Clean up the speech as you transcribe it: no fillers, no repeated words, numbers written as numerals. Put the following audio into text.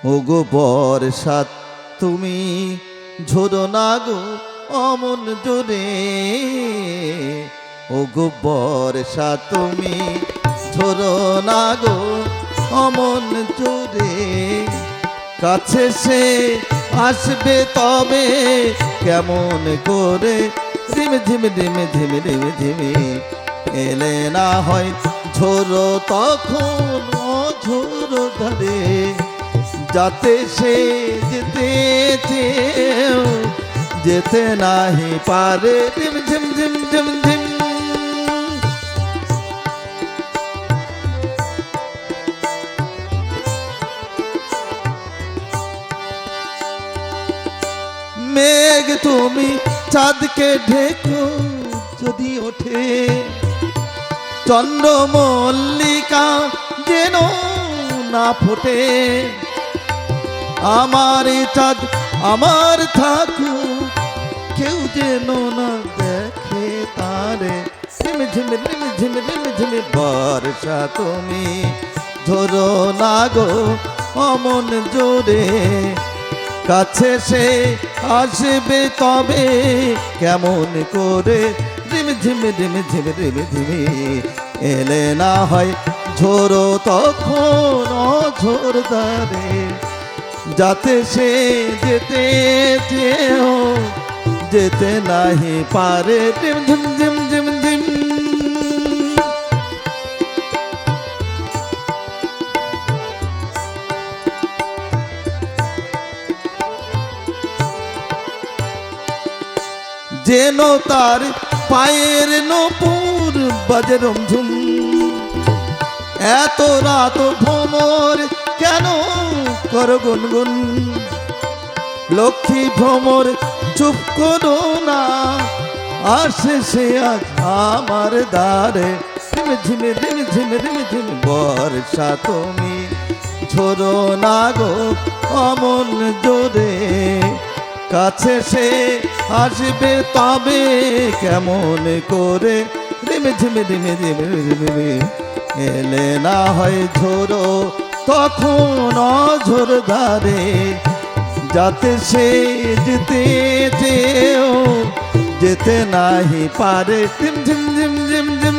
ওগো বর্ষাত তুমি ঝোড়ো না গো অমন জোরে, ওগো বর্ষা তুমি ঝোড়ো না গো অমন জোরে। কাছে সে আসবে তবে কেমন করে, ঝিমে ঝিমে ঝিমে ঝিমে ঝিমে ঝিমে এলে না হয় ঝোড়ো তখন ঝোড়ো ধরে। যাতে সে যেতে চেয়েও যেতে নাহি পারে, ঝিম ঝিম ঝিম ঝিম ঝিম। মেঘ তুমি চাঁদকে ঢেকো যদি ওঠে, চন্দ্রমল্লিকা যেন না ফোটে। আমার চাঁদ আমার থাকুক কেউ যেন না দেখে তারে, ঝিমে ঝিমে ঝিমে ঝিমে ঝিমে ঝিমে বর্ষা তুমি ঝোড়ো না গো অমন জোরে। কাছে সে আসবে তবে কেমন করে, ঝিমে ঝিমে ঝিমে ঝিমে ঝিমে ঝিমে এলে না হয় ঝোড়ো তখন ঝোড় ধারে। যাতে সে যেতে চেয়েও যেতে নাহি পারে, ঝিম ঝিম ঝিম ঝিম ঝিম। যেন তার পায়ের নপুর বাজে রমঝুম, এত রাত ভ্রমর কেন কর গুনগুন। লক্ষ্মী ভ্রমর চুপ করো না, আসে সে আজ আমার দ্বারে, ঝিমে ঝিমে ঝিমে ঝিমে ঝিমে ঝিমে বর্ষা তুমি ঝোড়ো না গো অমন জোরে। কাছে সে আসবে তবে কেমন করে, ঝিমে ঝিমে ঝিমে ঝিমে ঝিমে এলে না হয় ঝোড়ো তখন ঝোড় ধারে। যাতে সে যেতে চেয়েও যেতে নাহি পারে, ঝিম ঝিম ঝিম ঝিম ঝিম।